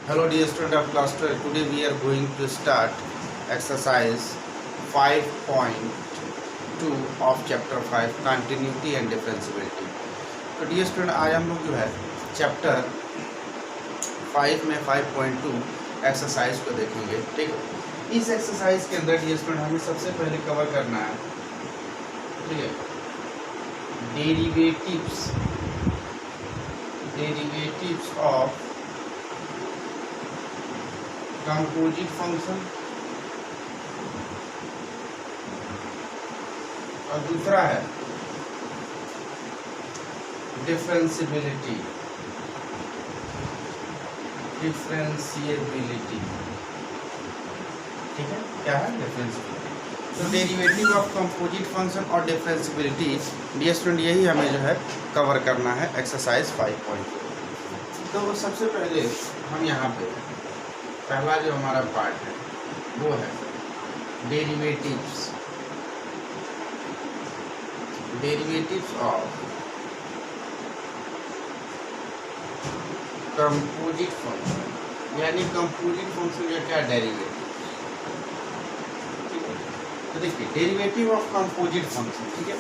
Hello dear student of class 12. Today we are going to start exercise 5.2 of chapter 5 continuity and differentiability. तो dear student आज हम लोग जो है chapter 5 में 5.2 एक्सरसाइज को देखेंगे. ठीक है, इस एक्सरसाइज के अंदर dear student हमें सबसे पहले कवर करना है, ठीक है, डेरिवेटिव्स ऑफ कंपोजिट फंक्शन और दूसरा है डिफरेंशिएबिलिटी. ठीक है, क्या है डिफरेंशिएबिलिटी. तो डेरिवेटिव ऑफ कंपोजिट फंक्शन और डिफरेंशिएबिलिटी डियर स्टूडेंट यही हमें जो है कवर करना है एक्सरसाइज 5.2. तो सबसे पहले हम यहाँ पे पहला जो हमारा पार्ट है वो है डेरिवेटिव्स ऑफ कंपोजिट फंक्शन, यानी कंपोजिट फंक्शन का क्या डेरिवेटिव. तो देखिए डेरिवेटिव ऑफ कंपोजिट फंक्शन, ठीक है,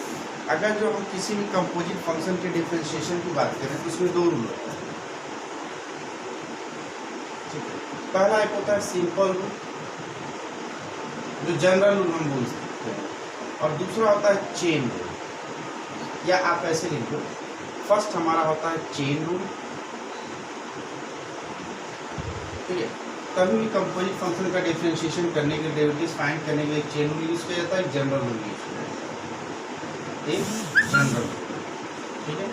अगर जो हम किसी भी कंपोजिट फंक्शन के डिफरेंशिएशन की बात करें तो इसमें दो रूल होता है. ठीक है, पहला एक होता है सिंपल रूल जो जनरल रूल हम बोल सकते हैं, और दूसरा होता है चेन रूल, या आप ऐसे लिख दो. फर्स्ट हमारा होता है चेन रूल. ठीक है, कभी भी कंपोजिट फंक्शन का डिफरेंशिएशन करने के लिए, डेरिवेटिव्स फाइंड करने के लिए चेन रूल यूज किया जाता है, जनरल रूल यूज किया जाता है, एक जनरल रूल. ठीक है,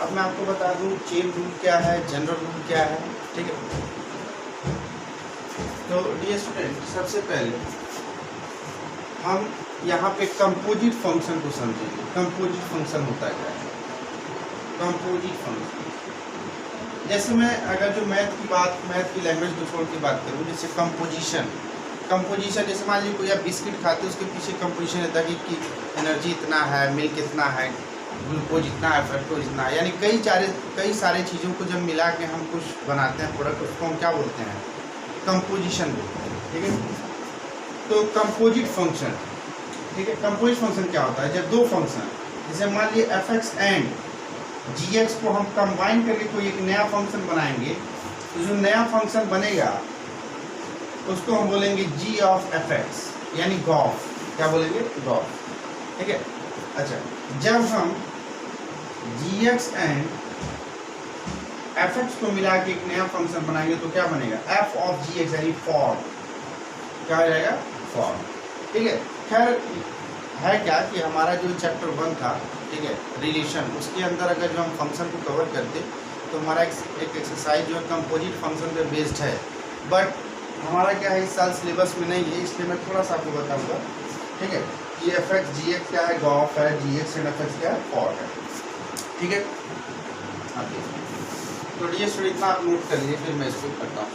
अब मैं आपको बता दूं चेन रूल क्या है, जनरल रूल क्या है. ठीक है, तो डियर स्टूडेंट सबसे पहले हम यहाँ पे कंपोजिट फंक्शन को समझेंगे. कंपोजिट फंक्शन होता क्या है. कंपोजिट फंक्शन जैसे मैं अगर जो मैथ की लैंग्वेज को छोड़ के बात करूँ, जैसे कंपोजिशन जैसे मान लीजिए कोई आप बिस्किट खाते हैं, उसके पीछे कंपोजिशन रहता है कि एनर्जी इतना है, मिल्क इतना है, ग्लूकोज इतना है, फ्रक्टोज इतना है, यानी कई सारे चीज़ों को जब मिला के हम कुछ बनाते हैं प्रोडक्ट, उसको हम क्या बोलते हैं, कंपोजिशन बोलते हैं. ठीक है, तो कंपोजिट फंक्शन, ठीक है, कंपोजिट फंक्शन क्या होता है, जब दो फंक्शन जैसे मान लीजिए F X and G X को हम कंबाइन करके कोई एक नया फंक्शन बनाएंगे, तो जो नया फंक्शन बनेगा उसको हम बोलेंगे जी ऑफ एफ एक्स, यानी गॉफ. क्या बोलेंगे, गॉफ. ठीक है, अच्छा, जब हम जी एक्स एंड एफ एक्स को मिला के एक नया फंक्शन बनाएंगे तो क्या बनेगा, एफ ऑफ जी एक्स, यानी फॉर्म. क्या हो जाएगा, फॉर्म. ठीक है, खैर है क्या कि हमारा जो चैप्टर 1 था, ठीक है, रिलेशन, उसके अंदर अगर जो हम फंक्शन को कवर करते तो हमारा एक एक्सरसाइज जो है कंपोजिट फंक्शन पे बेस्ड है, बट हमारा क्या है इस साल सिलेबस में नहीं है, इसलिए मैं थोड़ा सा आपको बताऊंगा. ठीक है, ये एफ एक्स जी एक्स क्या है, गॉफ है, जी एक्स एंड एफ एक्स क्या है, फॉर है. ठीक है, तो ये स्टूडेंट इतना आप नोट कर लीजिए, फिर मैं इसको करता हूँ.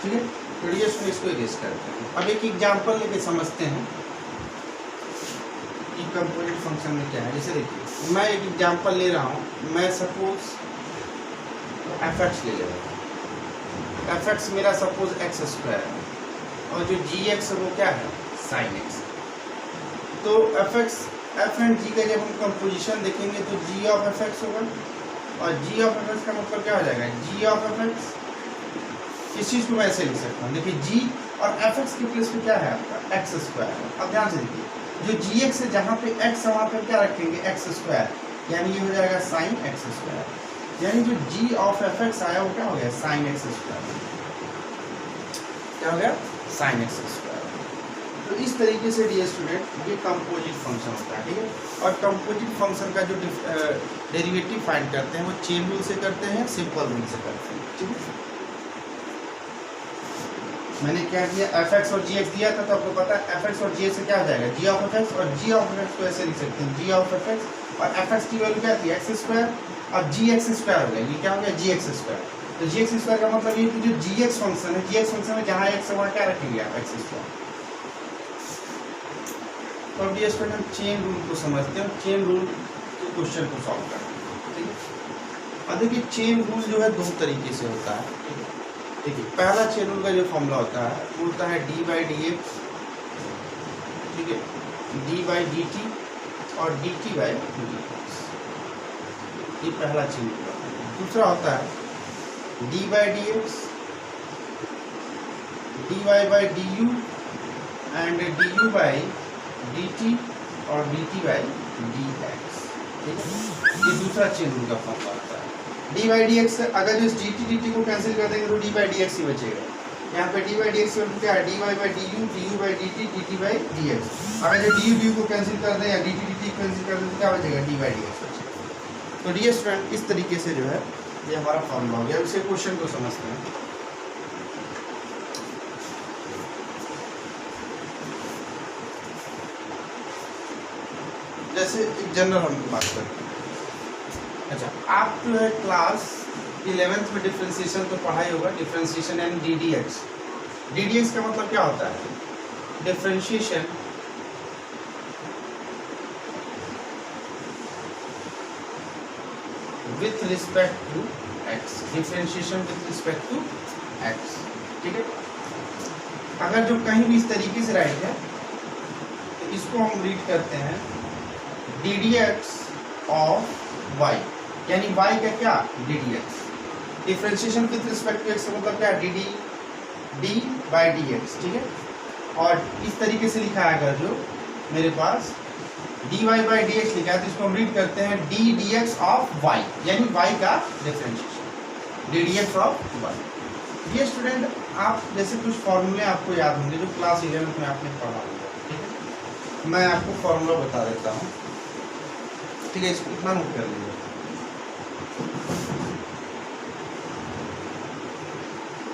ठीक है, तो ये इसको इरेज करते हैं. अब एक एग्जांपल लेके समझते हैं कि कंपोजिट फंक्शन में क्या है. जैसे देखिए मैं एक एग्जांपल ले रहा हूँ, मैं सपोज एफ एक्स ले रहा हूँ. एफ एक्स मेरा सपोज एक्स स्क्वायर है, और जो जी एक्स है वो क्या है, साइन एक्स. तो एफ एंड जी का जब हम कंपोजिशन देखेंगे तो जी ऑफ एफ एक्स होगा, और जी ऑफ एफ एक्स का मतलब क्या हो जाएगा, जी ऑफ एफ एक्स. इस चीज़ को मैं ऐसे लिख सकता हूँ, देखिए जी और एफ एक्स के प्लेस पे क्या है आपका, एक्स स्क्वायर. अब ध्यान से देखिए जो जी एक्स है जहाँ पे एक्स है वहाँ पे क्या रखेंगे, एक्स स्क्वायर, यानी ये हो जाएगा साइन एक्स स्क्वायर. यानी जो जी ऑफ एफ एक्स आया वो क्या हो गया, साइन एक्स स्क्वायर. क्या हो गया, साइन एक्स स्क्वायर. तो इस तरीके से डियर स्टूडेंट ये कंपोजिट फंक्शन होता है. ठीक है, और कंपोजिट फंक्शन का जो डेरिवेटिव फाइंड करते हैं वो चेन रूल से करते हैं, सिंपल रूल से करते हैं. ठीक है, मैंने क्या किया, एफ एक्स और जी एक्स दिया था, तो आपको पता है एफ एक्स और जी एक्स से क्या हो जाएगा, जी ऑफ एफ एक्स, और जी ऑफ एफ एक्स को ऐसे लिख सकते हैं, जी ऑफ एफ एक्स, और एफ एक्स की वैल्यू क्या थी, एक्स स्क्वायर, और जी एक्स स्क्वायर हो गया, ये क्या हो गया, जी एक्स स्क्वायर। तो जी एक्स स्क्वायर का मतलब ये कि जो जी एक्स फंक्शन है, जी एक्स फंक्शन में जहाँ एक्स है वहाँ क्या रखेंगे आप, एक्स स्क्वायर। तो अब ये स्टूडेंट हम चेन रूल को समझते हैं, चेन रूल के क्वेश्चन को सॉल्व करते हैं, ठीक है। अब देखिए चेन रूल जो है दो तरीके से होता है, ठीक है। देखिए पहला चेन रूल का जो फॉर्मूला होता है वो होता है डी बाई डी एक्स, ठीक है, डी बाई डी टी और D T by D X, ये पहला चेन रूल। दूसरा होता है D by D X, D Y by D U and D U by D T और D T by D X, ठीक है। ये दूसरा चेन रूल का फॉर्मूला होता है। डी बाई डी एक्स, अगर जो इस डी टी डी टी को कैंसिल कर देंगे तो डी बाई डी एक्स ही बचेगा। यहाँ पे डी बाई डी एक्स क्या है, D Y by D U by D T by D X. अगर जो डी यू को कैंसिल कर दें या डी टी कैंसिल कर दें तो क्या बचेगा, डी बाई डी एक्स बचेगा। तो डी स्टूडेंट इस तरीके से जो है ये हमारा फॉर्मूला हो गया। इसे क्वेश्चन को समझते हैं। जैसे एक जनरल हम बात करते हैं, अच्छा आप जो है क्लास 11th में डिफ्रेंशिएशन तो पढ़ाई होगा, differentiation and D D X. D D X का मतलब क्या होता है, differentiation with respect to X, differentiation with respect to X, ठीक है। अगर जो कहीं भी इस तरीके से राइट है तो इसको हम रीड करते हैं D D X of Y, यानी y का क्या, D D X. Differentiation with respect to X का मतलब क्या, D D D by D X, ठीक है। और इस तरीके से लिखा है अगर जो मेरे पास D Y by D X लिखा है तो इसको हम रीड करते हैं D D X of Y, यानी y का differentiation, D D X of Y. ये स्टूडेंट आप जैसे कुछ फॉर्मूले आपको याद होंगे जो क्लास 11th में आपने पढ़ा होगा, ठीक है। मैं आपको फॉर्मूला बता देता हूँ, ठीक है, इसको इतना नोट कर लीजिए,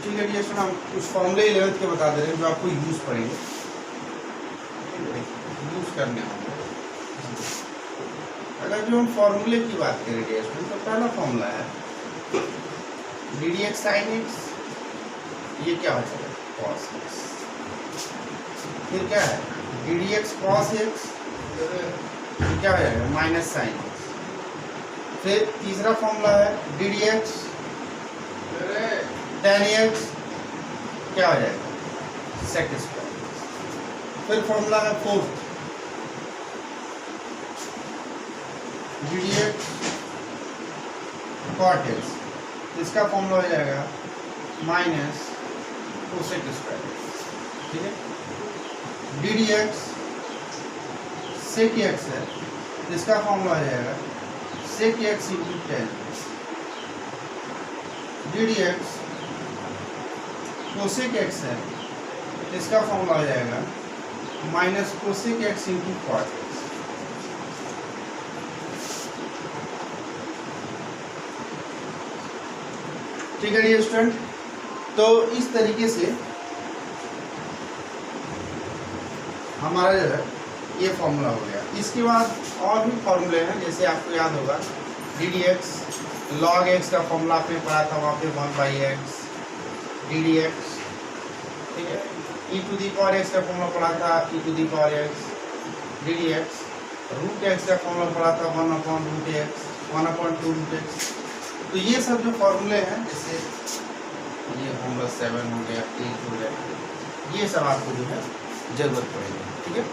ठीक है। ये हम कुछ फॉर्मूले 11th के बता दे रहे हैं जो आपको यूज पड़ेंगे, यूज करने होंगे। अगर जो हम फॉर्मूले की बात करें तो पहला फॉर्मूला है D D x sine x, ये क्या हो जाएगा, कॉस एक्स। फिर क्या है D D x cos x, क्या हो जाएगा, माइनस साइन एक्स। फिर तीसरा फॉर्मूला है D D X tan X, क्या हो जाएगा, सेक स्क्वायर। फिर फॉर्मूला है fourth D D X cot X, इसका फॉर्मूला हो जाएगा माइनस कोसेक स्क्वायर, ठीक है। D D X sec X है, इसका फॉर्मूला हो जाएगा sec X into tan. D D X cosec X है, इसका फॉर्मूला हो जाएगा minus cosec X into cot X. ठीक है डियर स्टूडेंट, तो इस तरीके से हमारा जो है ये फॉर्मूला हो गया। इसके बाद और भी फॉर्मूले हैं, जैसे आपको याद होगा D D x log x का फॉर्मूला आपने पढ़ा था, वहाँ पे 1/x डी डी एक्स, ठीक है। E to the power x का फॉर्मूला पढ़ा था, e to the power x D D X. Root x का फॉर्मूला पढ़ा था 1/√x 1/2√x। तो ये सब जो फॉर्मूले हैं, जैसे ये फॉर्मूला 7 हो गया, 8 हो गया, ये सब आपको जो है जरूरत पड़ेगी, ठीक है।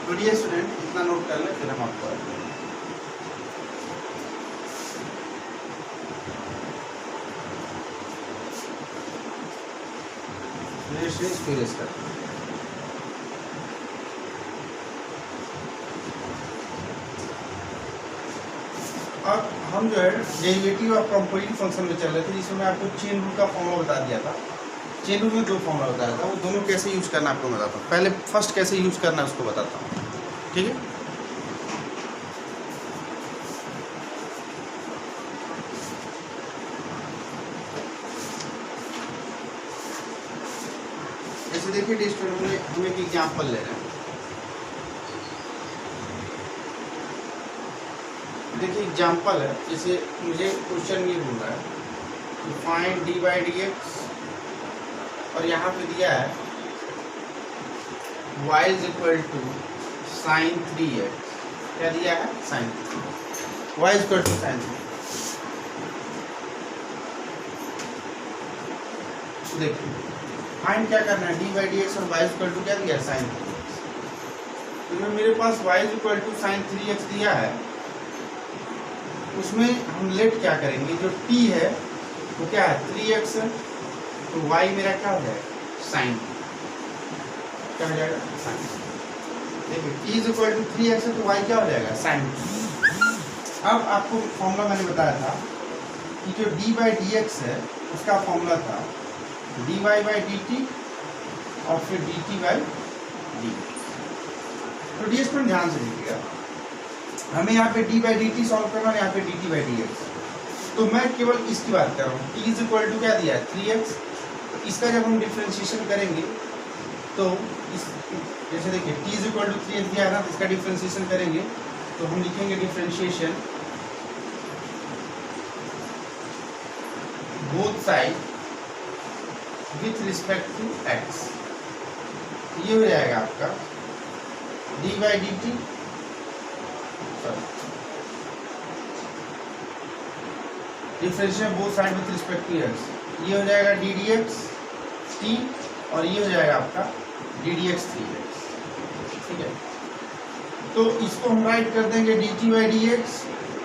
तो ये स्टूडेंट इतना नोट कर ले, फिर हम आपको फिर इसका अब हम जो है डेरिवेटिव ऑफ कंपोजिट फंक्शन में चल रहे थे, जिसमें आपको चेन रूल का फॉर्मूला बता दिया था। चेन रूल में दो फॉर्मूला बताया था, वो दोनों कैसे यूज करना आपको बताता हूँ। पहले फर्स्ट कैसे यूज करना है उसको बताता हूँ, ठीक है। देखिए डियर स्टूडेंट, हम एक एग्जाम्पल ले रहे हैं। देखिए एग्जाम्पल है, जैसे मुझे क्वेश्चन ये बोल रहा है कि find D by D X, और यहाँ पे दिया है y is equal to sine 3x। क्या दिया है? Sine 3, y is equal to sine 3। देखिए फाइंड क्या करना है, डी बाई डी एक्स और y इज इक्वल टू क्या दिया है? Sine 3x। तो मेरे पास y is equal to sine 3x दिया है, उसमें हम लेट क्या करेंगे, जो t है वो क्या है? 3x है, तो y मेरा क्या हो जाएगा? साइन। क्या हो जाएगा? साइन। देखिए t is equal to 3x है, तो y क्या हो जाएगा? साइन। अब आपको फॉर्मूला मैंने बताया था कि जो d बाई डी एक्स है उसका फॉर्मूला था dy बाई dt और फिर dt बाई डी। तो डी पर ध्यान से देखिएगा, हमें यहाँ पे d by D T solve करना है, यहाँ पे dt बाई डी एक्स। तो मैं केवल इसकी बात कर रहा हूँ। t इज इक्वल टू क्या दिया है? 3x। इसका जब हम डिफ्रेंशिएशन करेंगे तो इस जैसे देखिए t is equal to 3x दिया है ना, तो इसका डिफ्रेंशिएशन करेंगे तो हम लिखेंगे differentiation both side with respect to x। ये हो जाएगा आपका D by D T, differentiate both side with respect to x। ये हो जाएगा डी डी एक्स टी, और ये हो जाएगा आपका डी डी एक्स 3x। ठीक है, तो इसको हम राइट कर देंगे D T by D X,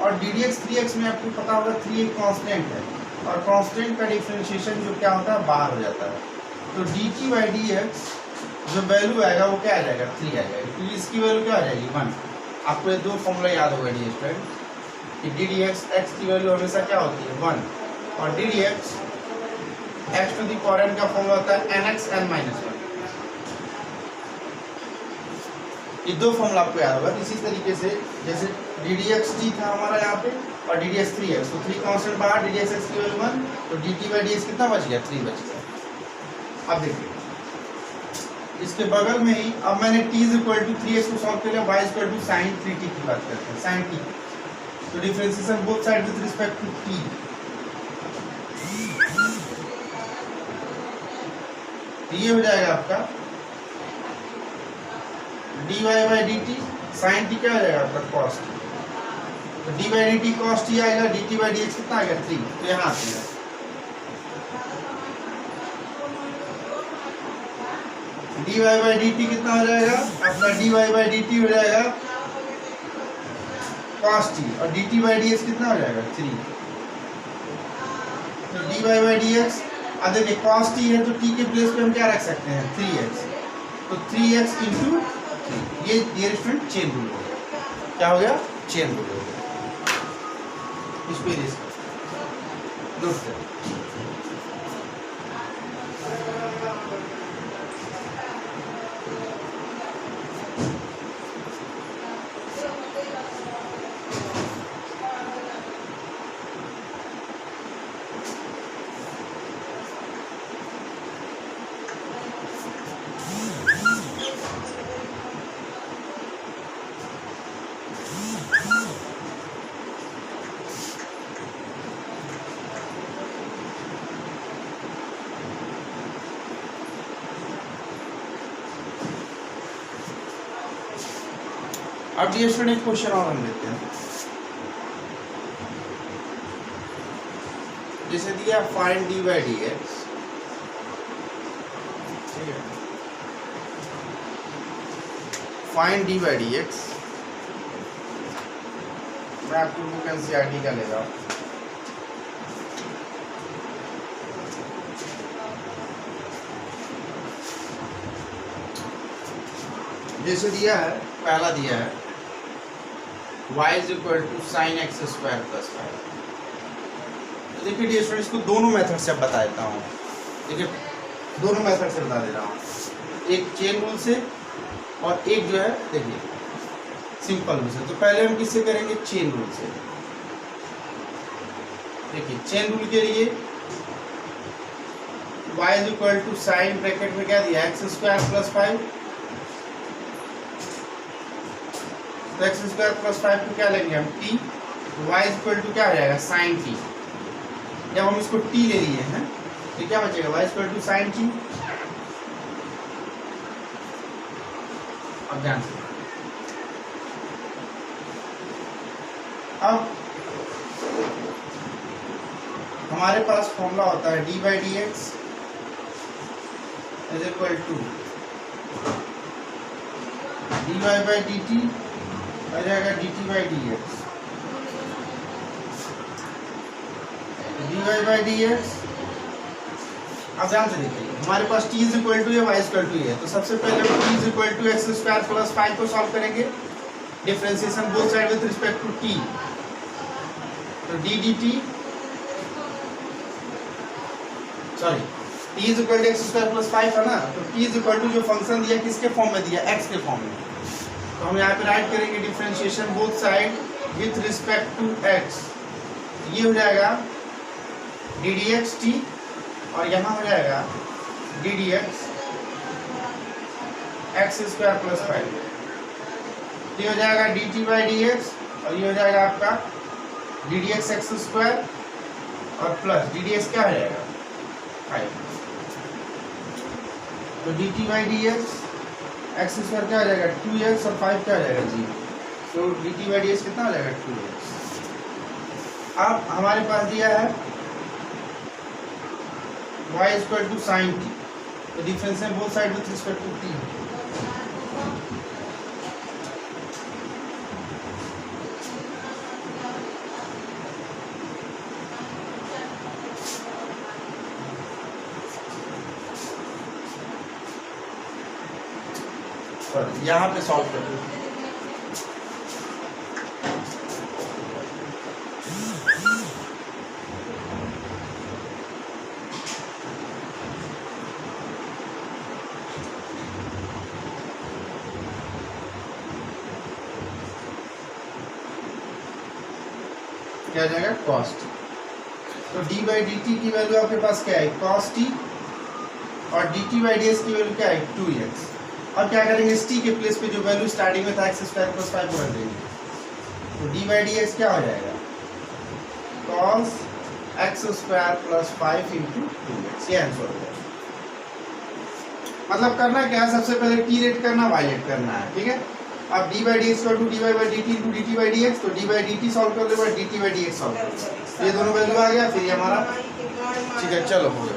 और डी डी एक्स 3x में आपको पता होगा 3 एक कांस्टेंट है, और कांस्टेंट का डिफरेंशिएशन जो क्या होता है? बाहर हो जाता है। तो D T by D x जो वैल्यू आएगा वो क्या आ जाएगा? 3 आ जाएगा, क्योंकि इसकी वैल्यू क्या आ जाएगी? 1। आपको ये दो फॉर्मूला याद होगा डी स्टूडेंट कि डी डी एक्स एक्स की वैल्यू हमेशा क्या होती है? 1, और D D X X to the power n का फॉर्मूला होता है एन एक्स एन माइनस 1। ये दो फॉर्मूला आपको याद होगा। इसी तरीके से जैसे डी डी एक्स टी था हमारा यहाँ पे, और डी डी एक्स 3x, तो 3 कांस्टेंट बाहर, डी डी एक्स एक्स की वैल्यू 1, तो D T by D X कितना बच गया? 3 बच गया। अब देखिए इसके बगल में ही अब मैंने t is equal to 3x को सॉल्व कर लिया, y is equal to sine 3t की बात करते हैं, साइन t। तो differentiation both side with respect to t, ये हो जाएगा आपका dy by dt sine t। क्या हो जाएगा आपका? cos t। तो D by D T cos T आएगा, D T by D X कितना आएगा? 3। तो यहाँ आते हैं D Y by D T कितना हो जाएगा आपका? D Y by D T हो जाएगा कॉस टी, और D T by D X कितना हो जाएगा? 3। तो D Y by D X, अब देखिए कॉस टी है तो टी के प्लेस पे हम क्या रख सकते हैं? 3x। तो 3x इंटू 3, ये डियर स्टूडेंट चेन रूल हो गया। क्या हो गया? चेन रूल हो गया। इस पे दोस्तों अब डियर स्टूडेंट क्वेश्चन और हम लेते हैं। जैसे दिया find D by D X, ठीक है, find D by D x. मैं आपको बुक एनसीईआरटी का ले रहा हूँ। जैसे दिया है, पहला दिया है y is equal to sine X square plus 5। देखिए डियर स्टूडेंट्स, इसको दोनों मेथड से बता देता हूँ। देखिए दोनों मेथड से बता दे रहा हूँ, एक चेन रूल से और एक जो है देखिए सिंपल रूल से। तो पहले हम किससे करेंगे? चेन रूल से। देखिए चेन रूल के लिए y is equal to sine bracket में क्या दिया एक्स स्क्वायर प्लस 5, तो एक्स स्क्वायर प्लस 5 को क्या लेंगे हम t, y is equal to क्या हो जाएगा साइन t। जब हम इसको t ले लिए हैं तो क्या बचेगा y is equal to sine t। अब ध्यान से अब हमारे पास फॉर्मूला होता है D by D X is equal to D Y by D T आ जाएगा D T by D X, D Y by D X. अब ध्यान से देखिए हमारे पास t इज इक्वल टू है y इज इक्वल टू है, तो सबसे पहले हम t is equal to X square plus 5 को सॉल्व करेंगे, differentiation both side with respect to t, तो d dt sorry t is equal to X square plus 5 है ना, तो t इज इक्वल टू जो फंक्शन दिया किसके फॉर्म में दिया x के फॉर्म में, तो हम यहाँ पे राइट करेंगे differentiation both side with respect to x, ये हो जाएगा डी डी एक्स टी और यहाँ हो जाएगा D D X x square plus 5, ये हो जाएगा D T by D X और ये हो जाएगा आपका D D X x square और प्लस डी डी एक्स क्या हो जाएगा 5, तो D T by D X x square क्या हो जाएगा 2x और 5 क्या हो जाएगा 0, तो D T by D X कितना हो जाएगा 2x। अब हमारे पास दिया है y is equal to sin t, तो डिफरेंस है both side with respect to t। यहाँ पे सॉल्व कर दो, क्या आ जाएगा cos t, तो d बाई डी टी की वैल्यू आपके पास क्या है cos t और dt बाई डी एक्स की वैल्यू क्या है 2x। अब क्या करेंगे इस t के प्लेस पे जो वैल्यू स्टार्टिंग में था एक्स स्क्वायर प्लस 5 को रख देंगे, तो d बाई डी एक्स क्या हो जाएगा cos x square plus 5 into 2x, ये आंसर हो जाएगा। मतलब करना क्या है, सबसे पहले t रेट करना y रेट करना है, ठीक है। अब d by D X to D Y by D T into D T by D X, तो d by D T solve कर ले D T by D X solve कर ले, ये दोनों वैल्यू आ गया, फिर ये हमारा ठीक है चलो हो गया।